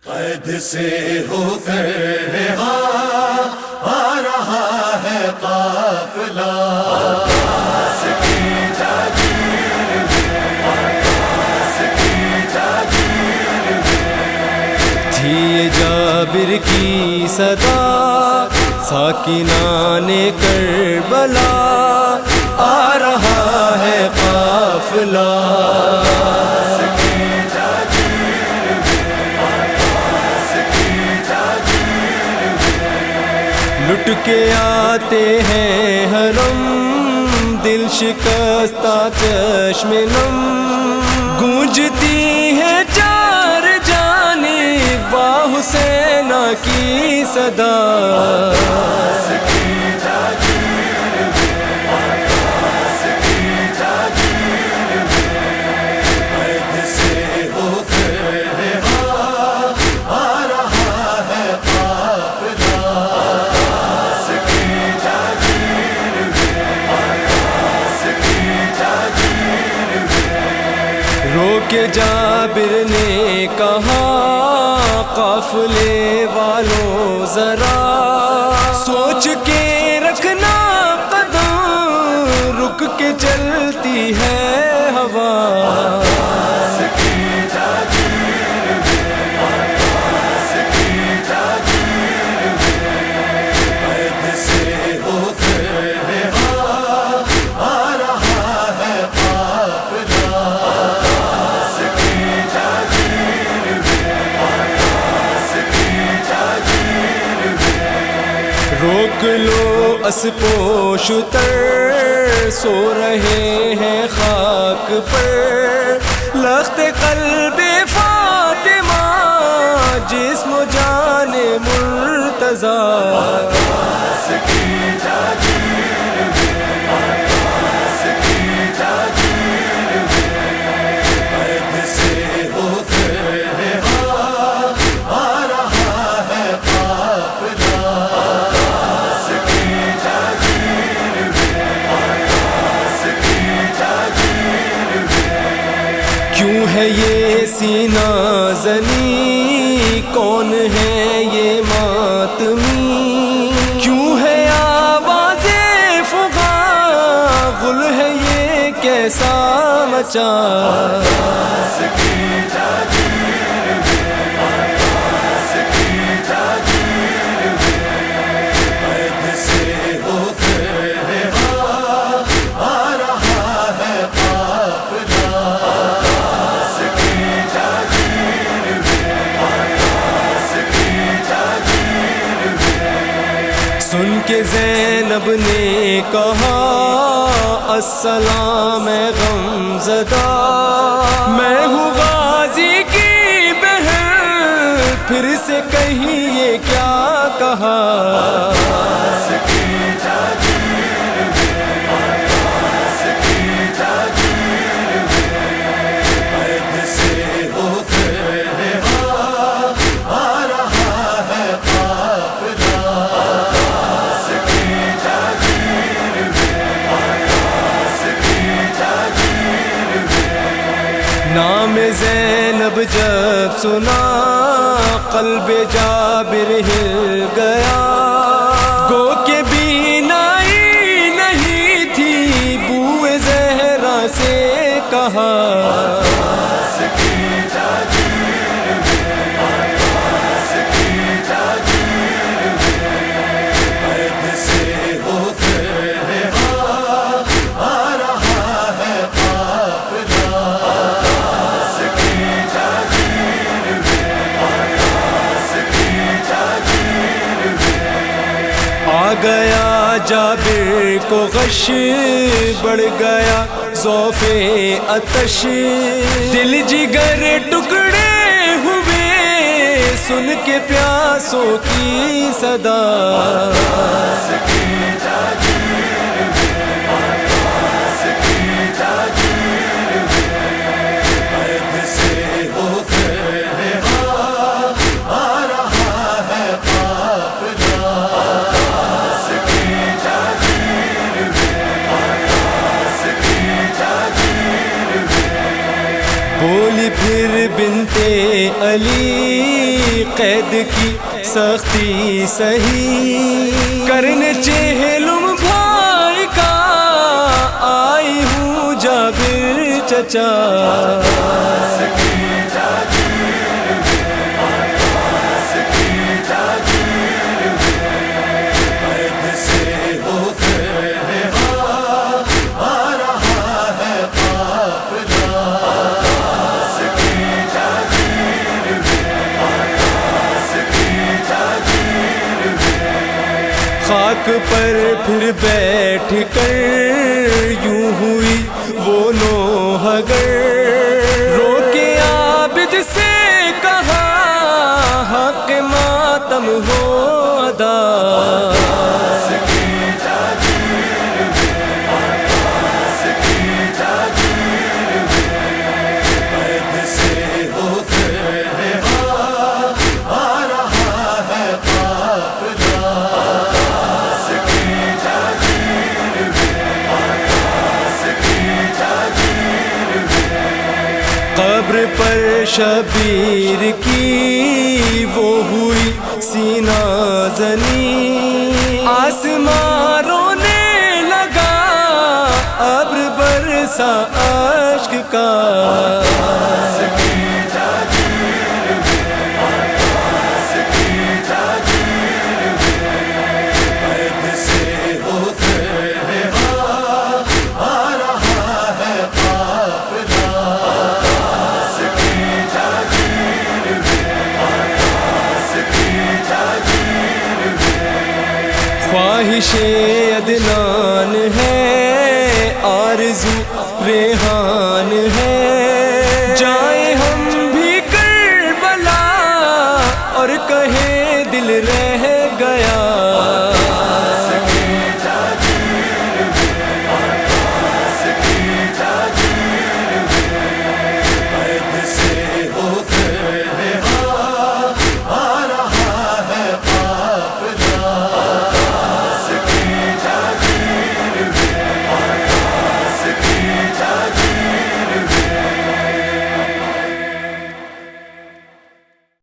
قید سے ہو کر رہا آ رہا ہے قافلہ، عباس کی جاگیر میں، عباس کی جاگیر میں تھی یہ جابر کی صدا ساکنان کربلا، آ رہا ہے قافلہ۔ لٹ کے آتے ہیں حرم، دل شکستہ چشم نم، گونجتی ہے چار جانب واہ حسینہ کی صدا۔ کہ جابر نے کہا قافلے والوں ذرا سوچ کے رکھنا قدم، رک کے چلتی ہے ہوا۔ روک لو اسپوش تر، سو رہے ہیں خاک پر، لخت قلب فاطمہ جسم و جان مرتضیٰ۔ کیوں ہے یہ سینہ زنی، کون ہے یہ ماتمی، کیوں ہے آواز فغاں، غل ہے یہ کیسا مچا۔ سن کے زینب نے کہا السلام غم زدہ، میں ہوں غازی کی بہن، پھر سے کہیں یہ کیا کہا۔ نام زینب جب سنا قلب جابر ہل گیا، گو کہ بینائی نہیں تھی بو زہرا سے کہا۔ آ گیا جابر کو غش، بڑھ گیا ذوف آتش، دل جگر ٹکڑے ہوئے سن کے پیاسوں کی صدا۔ بولی پھر بنتے علی قید کی سختی سہی کرنے چہلم بھائی کا آئی ہوں جابر چچا خاک پر پھر بیٹھ کر یوں ہوئی وہ نوحگر رو کے عابد سے کہا حق ماتم ہو ادا قبر پر شبیر کی وہ ہوئی سینہ زنی آسمان رونے لگا ابر برسا اشک کا خواہش عدنان ہے آرزو ریحان